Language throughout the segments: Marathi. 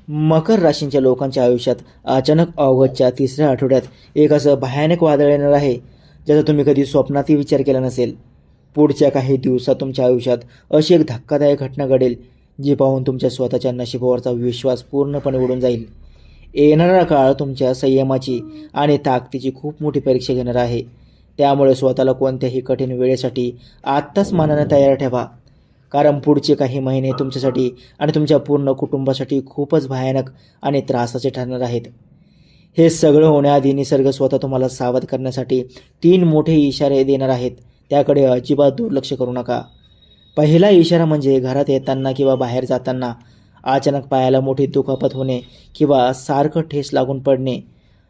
मकर राशींच्या लोकांच्या आयुष्यात अचानक ऑगस्टच्या तिसऱ्या आठवड्यात एक असं भयानक वादळ येणार आहे, ज्याचा तुम्ही कधी स्वप्नातही विचार केला नसेल. पुढच्या काही दिवसात तुमच्या आयुष्यात अशी एक धक्कादायक घटना घडेल, जी पाहून तुमच्या स्वतःच्या नशिबावरचा विश्वास पूर्णपणे उडून जाईल. येणारा काळ तुमच्या संयमाची आणि ताकदीची खूप मोठी परीक्षा घेणार आहे. त्यामुळे स्वतःला कोणत्याही कठीण वेळेसाठी आत्ताच मनाने तयार ठेवा, कारण पुढचे काही महिने तुमच्यासाठी आणि तुमच्या पूर्ण कुटुंबासाठी खूपच भयानक आणि त्रासाचे ठरणार आहेत. हे सगळं होण्याआधी निसर्ग स्वतः तुम्हाला सावध करण्यासाठी 3 मोठे इशारे देणार आहेत. त्याकडे अजिबात दुर्लक्ष करू नका. पहिला इशारा म्हणजे घरात येताना किंवा बाहेर जाताना अचानक पायाला मोठी दुखापत होणे किंवा सारखं ठेस लागून पडणे.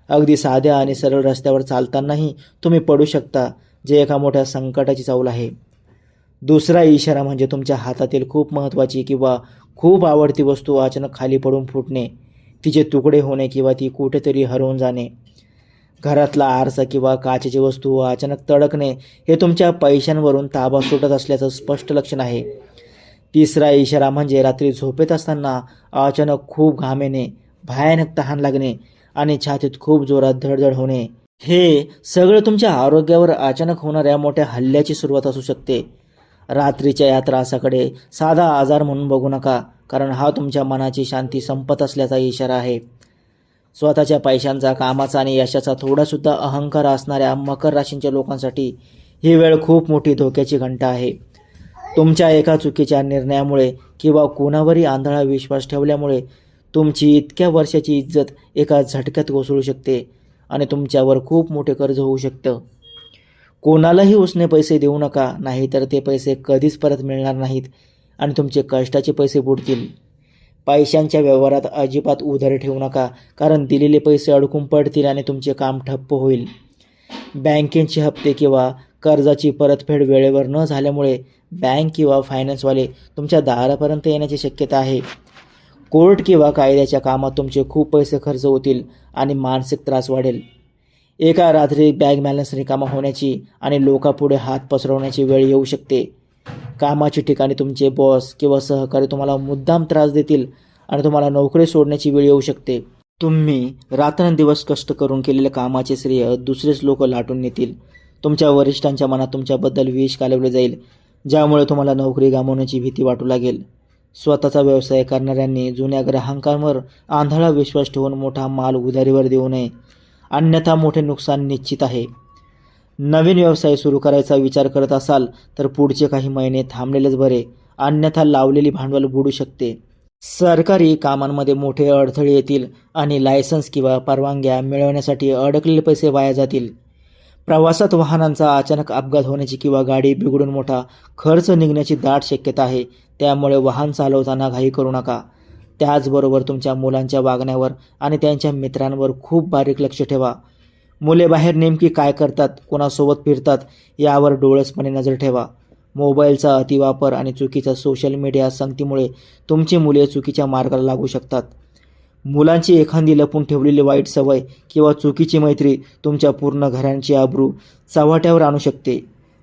अगदी साध्या आणि सरळ रस्त्यावर चालतानाही तुम्ही पडू शकता, जे एका मोठ्या संकटाची चाहूल आहे. दुसरा इशारा म्हणजे तुमच्या हातातील खूप महत्त्वाची किंवा खूप आवडती वस्तू अचानक खाली पडून फुटणे, तिचे तुकडे होणे किंवा ती कुठेतरी हरवून जाणे. घरातला आरसा किंवा काचेची वस्तू अचानक तडकणे हे तुमच्या पैशांवरून ताबा सुटत असल्याचं स्पष्ट लक्षण आहे. तिसरा इशारा म्हणजे रात्री झोपेत असताना अचानक खूप घाम येणे, भयानक तहान लागणे आणि छातीत खूप जोरात धडधड होणे. हे सगळं तुमच्या आरोग्यावर अचानक होणाऱ्या मोठ्या हल्ल्याची सुरुवात असू शकते. रात्रीच्या या त्रासाकडे साधा आजार म्हणून बघू नका, कारण हा तुमच्या मनाची शांती संपत असल्याचा इशारा आहे. स्वतःच्या पैशांचा, कामाचा आणि यशाचा थोडासुद्धा अहंकार असणाऱ्या मकर राशींच्या लोकांसाठी ही वेळ खूप मोठी धोक्याची घंटा आहे. तुमच्या एका चुकीच्या निर्णयामुळे किंवा कोणावरही आंधळा विश्वास ठेवल्यामुळे तुमची इतक्या वर्षाची इज्जत एका झटक्यात कोसळू शकते आणि तुमच्यावर खूप मोठे कर्ज होऊ शकतं. कोणालाही उसने पैसे देऊ नका, नाहीतर ते पैसे कधीच परत मिळणार नाहीत आणि तुमचे कष्टाचे पैसे बुडतील. पैशांच्या व्यवहारात अजिबात उधारी ठेवू नका, कारण दिलेले पैसे अडकून पडतील आणि तुमचे काम ठप्प होईल. बँकेचे हप्ते किंवा कर्जाची परतफेड वेळेवर न झाल्यामुळे बँक किंवा फायनान्सवाले तुमच्या दारापर्यंत येण्याची शक्यता आहे. कोर्ट किंवा कायद्याच्या कामात तुमचे खूप पैसे खर्च होतील आणि मानसिक त्रास वाढेल. एका रात्री बँक बॅलन्स रिकामा होण्याची आणि लोकांपुढे हात पसरवण्याची वेळ येऊ शकते. कामाच्या ठिकाणी तुमचे बॉस किंवा सहकारी तुम्हाला मुद्दाम त्रास देतील आणि तुम्हाला नोकरी सोडण्याची वेळ येऊ शकते. तुम्ही रात्रंदिवस कष्ट करून केलेल्या कामाचे श्रेय दुसरेच लोक लाटून नेतील. तुमच्या वरिष्ठांच्या मनात तुमच्याबद्दल विष कालवले जाईल, ज्यामुळे तुम्हाला नोकरी गमावण्याची भीती वाटू लागेल. स्वतःचा व्यवसाय करणाऱ्यांनी जुन्या ग्राहकांवर आंधळा विश्वास ठेवून मोठा माल उधारीवर देऊ नये, अन्यथा मोठे नुकसान निश्चित आहे. नवीन व्यवसाय सुरू करायचा विचार करत असाल तर पुढचे काही महिने थांबलेलेच बरे, अन्यथा लावलेली भांडवल बुडू शकते. सरकारी कामांमध्ये मोठे अडथळे येतील आणि लायसन्स किंवा परवानग्या मिळवण्यासाठी अडकलेले पैसे वाया जातील. प्रवासात वाहनांचा अचानक अपघात होण्याची किंवा गाडी बिघडून मोठा खर्च निघण्याची दाट शक्यता आहे. त्यामुळे वाहन चालवताना घाई करू नका. त्याचबरोबर तुमच्या मुलांच्या वागण्यावर आणि त्यांच्या मित्रांवर खूप बारीक लक्ष ठेवा. मुले बाहेर नेमकी काय करतात, कोणासोबत फिरतात यावर डोळसपणे नजर ठेवा. मोबाईलचा अतिवापर आणि चुकीचा सोशल मीडिया संगतीमुळे तुमची मुले चुकीच्या मार्गाला लागू शकतात. मुलांची एखादी लपून ठेवलेली वाईट सवय किंवा चुकीची मैत्री तुमच्या पूर्ण घरांची आबरू चव्हाट्यावर आणू शकते.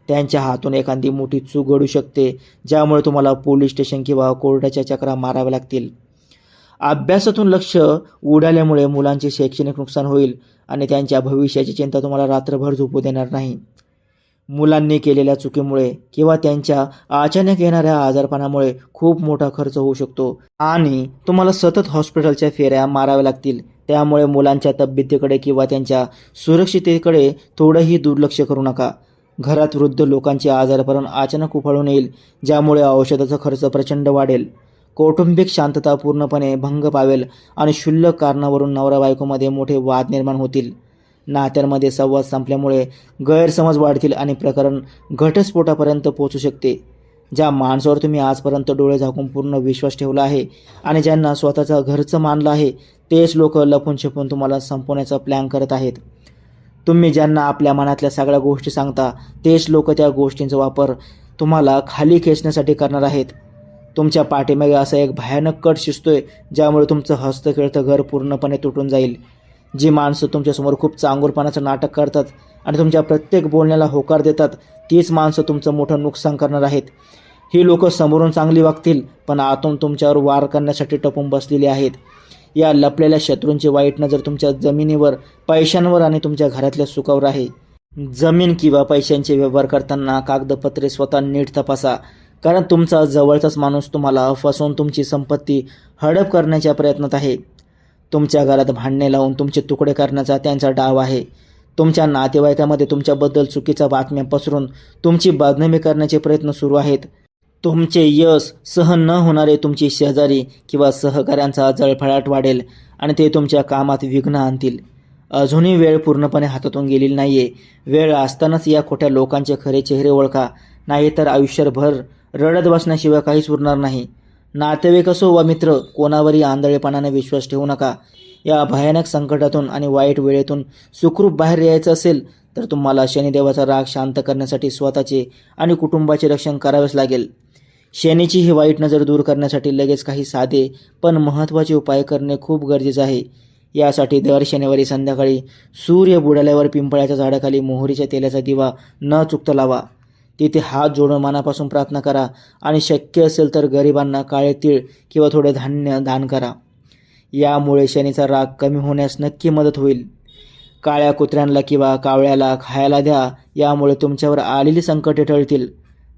त्यांच्या हातून एखादी मोठी चूक घडू शकते, ज्यामुळे तुम्हाला पोलीस स्टेशन किंवा कोर्टाच्या चक्रा माराव्या लागतील. अभ्यासातून लक्ष उडाल्यामुळे मुलांचे शैक्षणिक नुकसान होईल आणि त्यांच्या भविष्याची चिंता तुम्हाला रात्रभर झोपू देणार नाही. मुलांनी केलेल्या चुकीमुळे किंवा त्यांच्या अचानक येणाऱ्या आजारपणामुळे खूप मोठा खर्च होऊ शकतो आणि तुम्हाला सतत हॉस्पिटलच्या फेऱ्या माराव्या लागतील. त्यामुळे मुलांच्या तब्येतीकडे किंवा त्यांच्या सुरक्षिततेकडे थोडंही दुर्लक्ष करू नका. घरात वृद्ध लोकांचे आजारपण अचानक उफाळून येईल, ज्यामुळे औषधाचा खर्च प्रचंड वाढेल. कौटुंबिक शांतता पूर्णपणे भंग पावेल आणि क्षुल्लक कारणावरून नवरा बायकोमध्ये मोठे वाद निर्माण होतील. नात्यांमध्ये संवाद संपल्यामुळे गैरसमज वाढतील आणि प्रकरण घटस्फोटापर्यंत पोहोचू शकते. ज्या माणसावर तुम्ही आजपर्यंत डोळे झाकून पूर्ण विश्वास ठेवला आहे आणि ज्यांना स्वतःचं घरचं मानलं आहे, तेच लोक लपून छपून तुम्हाला संपवण्याचा प्लॅन करत आहेत. तुम्ही ज्यांना आपल्या मनातल्या सगळ्या गोष्टी सांगता, तेच लोक त्या गोष्टींचा वापर तुम्हाला खाली खेचण्यासाठी करणार आहेत. तुमच्या पाठीमागे असा एक भयानक कट शिजतोय, ज्यामुळे तुमचं हस्तखेळतं घर पूर्णपणे तुटून जाईल. जी माणसं तुमच्यासमोर खूप चांगुलपणाचं नाटक करतात आणि तुमच्या प्रत्येक बोलण्याला होकार देतात, तीच माणसं तुमचं मोठं नुकसान करणार आहेत. ही लोक समोरून चांगली वागतील, पण आतून तुमच्यावर वार करण्यासाठी टपून बसलेली आहेत. या लपलेल्या शत्रूंची वाईट नजर तुमच्या जमिनीवर, पैशांवर आणि तुमच्या घरातल्या सुखावर आहे. जमीन किंवा पैशांचे व्यवहार करताना कागदपत्रे स्वतः नीट तपासा, कारण तुमचा जवळचाच माणूस तुम्हाला फसवून तुमची संपत्ती हडप करण्याच्या प्रयत्नात आहे. तुमच्या घरात भांडणे लावून तुमचे तुकडे करण्याचा त्यांचा डाव आहे. तुमच्या नातेवाईकामध्ये तुमच्याबद्दल चुकीच्या बातम्या पसरून तुमची बदनामी करण्याचे प्रयत्न सुरू आहेत. तुमचे यश सहन न होणारे तुमचे शेजारी किंवा सहकाऱ्यांचा जळफळाट वाढेल आणि ते तुमच्या कामात विघ्न आणतील. अजूनही वेळ पूर्णपणे हातातून गेलेली नाहीये. वेळ असतानाच या खोट्या लोकांचे खरे चेहरे ओळखा, नाहीतर आयुष्यभर रडत बसण्याशिवाय काहीच उरणार नाही. नातेवाईक असो वा मित्र, कोणावरही आंधळेपणाने विश्वास ठेवू नका. या भयानक संकटातून आणि वाईट वेळेतून सुखरूप बाहेर यायचं असेल तर तुम्हाला शनिदेवाचा राग शांत करण्यासाठी स्वतःचे आणि कुटुंबाचे रक्षण करावेच लागेल. शनीची ही वाईट नजर दूर करण्यासाठी लगेच काही साधे पण महत्त्वाचे उपाय करणे खूप गरजेचे आहे. यासाठी दर शनिवारी संध्याकाळी सूर्य बुडाल्यावर पिंपळाच्या झाडाखाली मोहरीच्या तेलाचा दिवा न चुकता लावा. तिथे हात जोडून मनापासून प्रार्थना करा आणि शक्य असेल तर गरिबांना काळे तीळ किंवा थोडे धान्य दान करा. यामुळे शनीचा राग कमी होण्यास नक्की मदत होईल. काळ्या कुत्र्यांना किंवा कावळ्याला खायला द्या, यामुळे तुमच्यावर आलेली संकटे टळतील.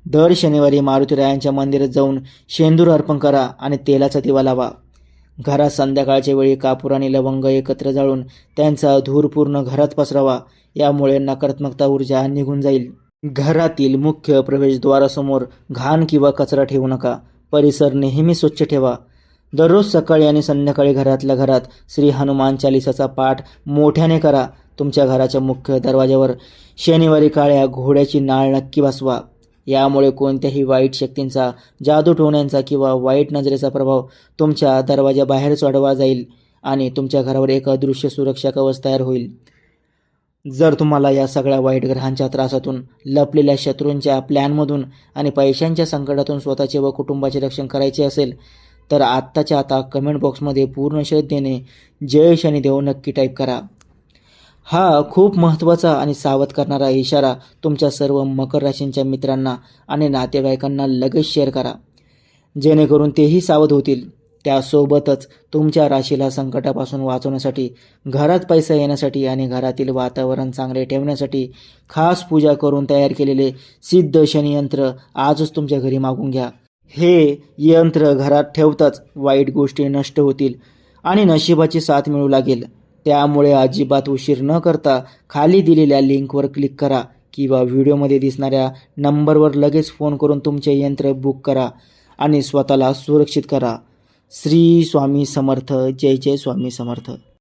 दर शनिवारी मारुतीरायांच्या मंदिरात जाऊन शेंदूर अर्पण करा आणि तेलाचा दिवा लावा. घरात संध्याकाळच्या वेळी कापूर आणि लवंग एकत्र जाळून त्यांचा धूर पूर्ण घरात पसरावा. यामुळे नकारात्मकता ऊर्जा निघून जाईल. घरातील मुख्य प्रवेशद्वारासमोर घाण किंवा कचरा ठेवू नका. परिसर नेहमी स्वच्छ ठेवा. दररोज सकाळी आणि संध्याकाळी घरातल्या घरात श्री हनुमान चालिसाचा पाठ मोठ्याने करा. तुमच्या घराच्या मुख्य दरवाजावर शनिवारी काळ्या घोड्याची नाळ नक्की बसवा. यामुळे कोणत्याही वाईट शक्तींचा, जादू टोण्यांचा किंवा वाईट नजरेचा प्रभाव तुमच्या दरवाजाबाहेर सोडवा जाईल आणि तुमच्या घरावर एक अदृश्य सुरक्षा कवच तयार होईल. जर तुम्हाला या सगळ्या वाईट ग्रहांच्या त्रासातून, लपलेल्या शत्रूंच्या प्लॅनमधून आणि पैशांच्या संकटातून स्वतःचे व कुटुंबाचे रक्षण करायचे असेल तर आत्ताच्या आता कमेंट बॉक्समध्ये पूर्ण श्रद्धेने जय शनिदेव नक्की टाईप करा. हा खूप महत्त्वाचा आणि सावध करणारा इशारा तुमच्या सर्व मकर राशींच्या मित्रांना आणि नातेवाईकांना लगेच शेअर करा, जेणेकरून तेही सावध होतील. त्यासोबतच तुमच्या राशीला संकटापासून वाचवण्यासाठी, घरात पैसा येण्यासाठी आणि घरातील वातावरण चांगले ठेवण्यासाठी खास पूजा करून तयार केलेले सिद्ध शनी यंत्र आजच तुमच्या घरी मागून घ्या. हे यंत्र घरात ठेवताच वाईट गोष्टी नष्ट होतील आणि नशिबाची साथ मिळू लागेल. त्यामुळे अजिबात उशीर न करता खाली दिलेल्या लिंकवर क्लिक करा किंवा व्हिडिओमध्ये दिसणाऱ्या नंबरवर लगेच फोन करून तुमचे यंत्र बुक करा आणि स्वतःला सुरक्षित करा. श्री स्वामी समर्थ. जय जय स्वामी समर्थ.